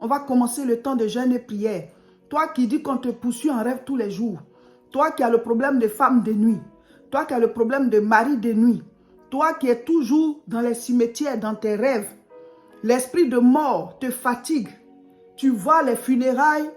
On va commencer le temps de jeûne et prière. Toi qui dis qu'on te poursuit en rêve tous les jours. Toi qui as le problème de femme de nuit. Toi qui as le problème de mari de nuit. Toi qui es toujours dans les cimetières, dans tes rêves. L'esprit de mort te fatigue. Tu vois les funérailles.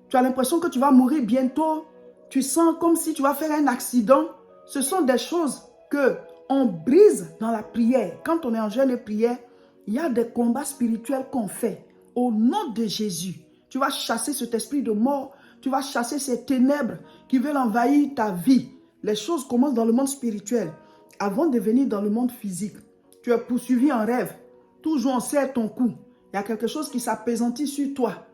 Tu as l'impression que tu vas mourir bientôt. Tu sens comme si tu vas faire un accident. Ce sont des choses que on brise dans la prière. Quand on est en jeûne et prière, il y a des combats spirituels qu'on fait. Au nom de Jésus, tu vas chasser cet esprit de mort. Tu vas chasser ces ténèbres qui veulent envahir ta vie. Les choses commencent dans le monde spirituel avant de venir dans le monde physique. Tu es poursuivi en rêve. Toujours on serre ton cou. Il y a quelque chose qui s'apaisantit sur toi.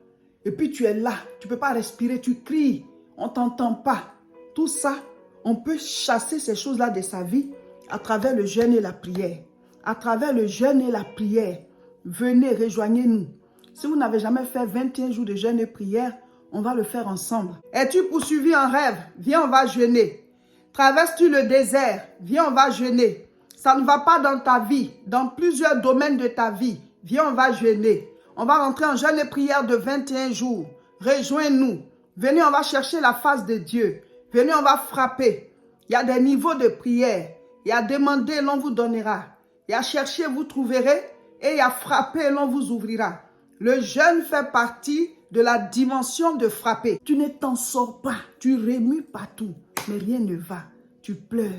Et puis tu es là. Tu ne peux pas respirer. Tu cries. On ne t'entend pas. Tout ça, on peut chasser ces choses-là de sa vie à travers le jeûne et la prière. À travers le jeûne et la prière. Venez, rejoignez-nous. Si vous n'avez jamais fait 21 jours de jeûne et prière, on va le faire ensemble. Es-tu poursuivi en rêve? Viens, on va jeûner. Traverses-tu le désert? Viens, on va jeûner. Ça ne va pas dans ta vie, dans plusieurs domaines de ta vie. Viens, on va jeûner. On va rentrer en jeûne et prière de 21 jours. Rejoins-nous. Venez, on va chercher la face de Dieu. Venez, on va frapper. Il y a des niveaux de prière. Il y a demander, l'on vous donnera. Il y a chercher, vous trouverez. Et il y a frapper, l'on vous ouvrira. Le jeûne fait partie de la dimension de frapper. Tu ne t'en sors pas. Tu remues partout. Mais rien ne va. Tu pleures.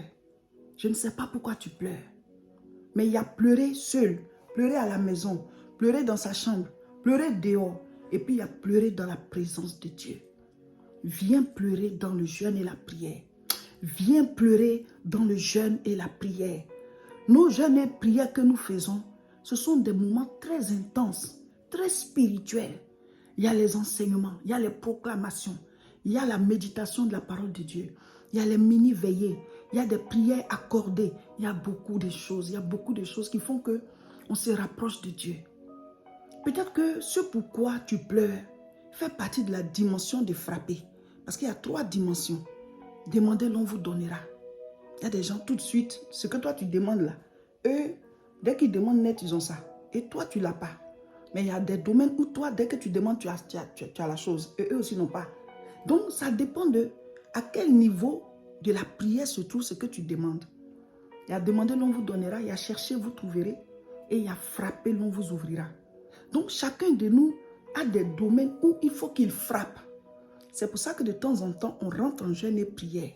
Je ne sais pas pourquoi tu pleures. Mais il y a pleurer seul. Pleurer à la maison. Pleurer dans sa chambre. Pleurer dehors. Et puis il y a pleurer dans la présence de Dieu. Viens pleurer dans le jeûne et la prière. Viens pleurer dans le jeûne et la prière. Nos jeûnes et prières que nous faisons, ce sont des moments très intenses, très spirituels. Il y a les enseignements, il y a les proclamations, il y a la méditation de la parole de Dieu, il y a les mini-veillées, il y a des prières accordées, il y a beaucoup de choses, qui font que on se rapproche de Dieu. Peut-être que ce pourquoi tu pleures fait partie de la dimension de frapper. Parce qu'il y a 3 dimensions. Demandez, l'on vous donnera. Il y a des gens tout de suite, ce que toi tu demandes là, eux, dès qu'ils demandent net, ils ont ça. Et toi, tu ne l'as pas. Mais il y a des domaines où toi, dès que tu demandes, tu as la chose. Et eux aussi n'ont pas. Donc, ça dépend de à quel niveau de la prière se trouve ce que tu demandes. Il y a demandé, l'on vous donnera. Il y a cherché, vous trouverez. Et il y a frappé, l'on vous ouvrira. Donc, chacun de nous a des domaines où il faut qu'il frappe. C'est pour ça que de temps en temps, on rentre en jeûne et prière.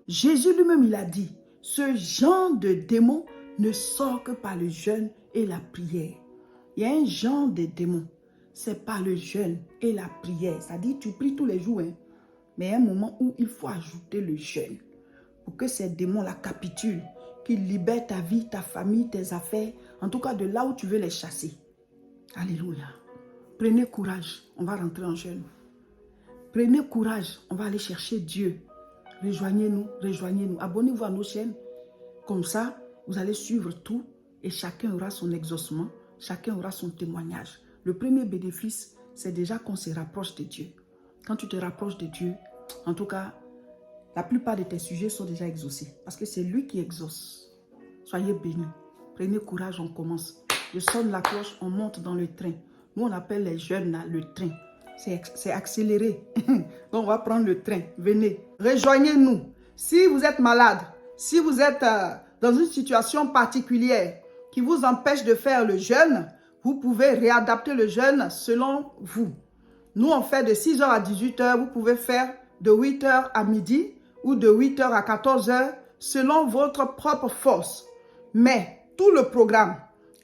Jésus lui-même, il a dit, ce genre de démon ne sort que par le jeûne et la prière. Il y a un genre de démon, c'est par le jeûne et la prière. C'est-à-dire, tu pries tous les jours, hein, mais il y a un moment où il faut ajouter le jeûne pour que ces démons-là capitulent, qu'ils libèrent ta vie, ta famille, tes affaires, en tout cas de là où tu veux les chasser. Alléluia. Prenez courage, on va rentrer en jeûne. Prenez courage, on va aller chercher Dieu. Rejoignez-nous, rejoignez-nous. Abonnez-vous à nos chaînes. Comme ça, vous allez suivre tout et chacun aura son exaucement, chacun aura son témoignage. Le premier bénéfice, c'est déjà qu'on se rapproche de Dieu. Quand tu te rapproches de Dieu, en tout cas, la plupart de tes sujets sont déjà exaucés. Parce que c'est lui qui exauce. Soyez bénis. Prenez courage, on commence. Je sonne la cloche, on monte dans le train. Nous, on appelle les jeunes là, le train. C'est accéléré. Donc, on va prendre le train. Venez. Rejoignez-nous. Si vous êtes malade, si vous êtes dans une situation particulière qui vous empêche de faire le jeûne, vous pouvez réadapter le jeûne selon vous. Nous, on fait de 6h à 18h. Vous pouvez faire de 8h à midi ou de 8h à 14h selon votre propre force. Mais tout le programme,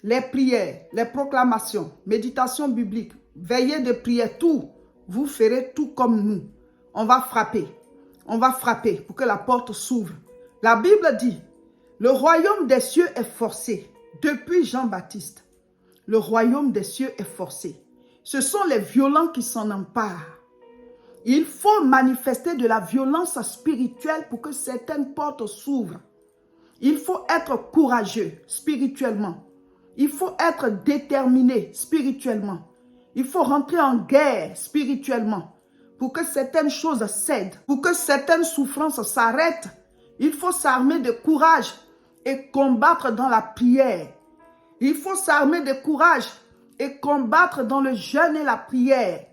les prières, les proclamations, méditation biblique, veillée de prière, tout, vous ferez tout comme nous. On va frapper pour que la porte s'ouvre. La Bible dit, le royaume des cieux est forcé. Depuis Jean-Baptiste, le royaume des cieux est forcé. Ce sont les violents qui s'en emparent. Il faut manifester de la violence spirituelle pour que certaines portes s'ouvrent. Il faut être courageux spirituellement. Il faut être déterminé spirituellement. Il faut rentrer en guerre spirituellement pour que certaines choses cèdent, pour que certaines souffrances s'arrêtent. Il faut s'armer de courage et combattre dans la prière. Il faut s'armer de courage et combattre dans le jeûne et la prière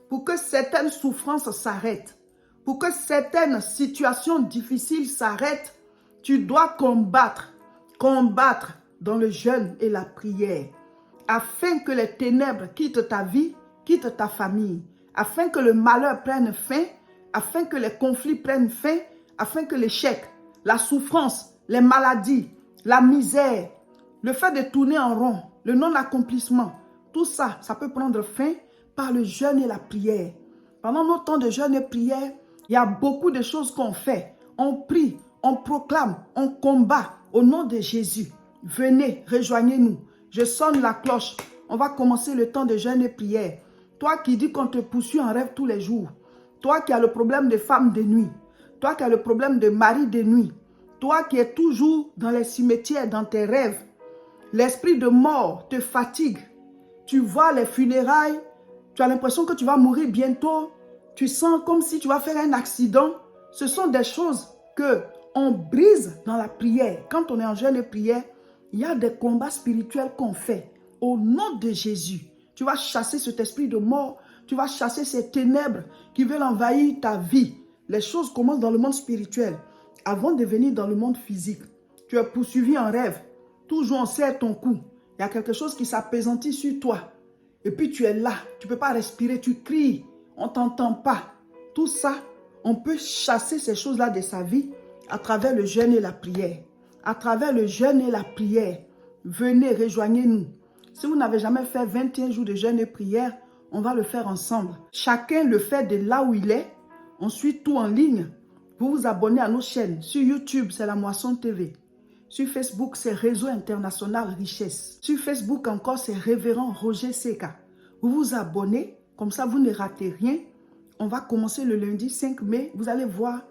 pour que certaines souffrances s'arrêtent, pour que certaines situations difficiles s'arrêtent. Tu dois combattre dans le jeûne et la prière afin que les ténèbres quittent ta vie, quittent ta famille, afin que le malheur prenne fin, afin que les conflits prennent fin, afin que l'échec, la souffrance, les maladies, la misère, le fait de tourner en rond, le non-accomplissement, tout ça, ça peut prendre fin par le jeûne et la prière. Pendant nos temps de jeûne et prière, il y a beaucoup de choses qu'on fait. On prie, on proclame, on combat au nom de Jésus. Venez, rejoignez-nous. Je sonne la cloche. On va commencer le temps de jeûne et prière. Toi qui dis qu'on te poursuit en rêve tous les jours. Toi qui as le problème de femme de nuit. Toi qui as le problème de mari de nuit. Toi qui es toujours dans les cimetières, dans tes rêves. L'esprit de mort te fatigue. Tu vois les funérailles. Tu as l'impression que tu vas mourir bientôt. Tu sens comme si tu vas faire un accident. Ce sont des choses que on brise dans la prière. Quand on est en jeûne et prière, il y a des combats spirituels qu'on fait. Au nom de Jésus, tu vas chasser cet esprit de mort. Tu vas chasser ces ténèbres qui veulent envahir ta vie. Les choses commencent dans le monde spirituel avant de venir dans le monde physique. Tu es poursuivi en rêve. Toujours on serre ton cou. Il y a quelque chose qui s'appesantit sur toi. Et puis tu es là. Tu ne peux pas respirer. Tu cries. On ne t'entend pas. Tout ça, on peut chasser ces choses-là de sa vie à travers le jeûne et la prière. À travers le jeûne et la prière. Venez, rejoignez-nous. Si vous n'avez jamais fait 21 jours de jeûne et prière, on va le faire ensemble. Chacun le fait de là où il est. On suit tout en ligne. Vous vous abonnez à nos chaînes. Sur YouTube, c'est La Moisson TV. Sur Facebook, c'est Réseau International Richesse. Sur Facebook encore, c'est Révérend Roger Seka. Vous vous abonnez, comme ça vous ne ratez rien. On va commencer le lundi 5 mai. Vous allez voir,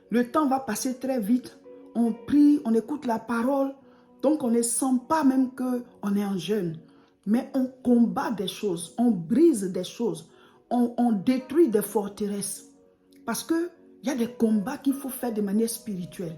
le temps va passer très vite. On prie, on écoute la parole. Donc on ne sent pas même qu'on est en jeûne. Mais on combat des choses, on brise des choses, on détruit des forteresses. Parce qu'il y a des combats qu'il faut faire de manière spirituelle.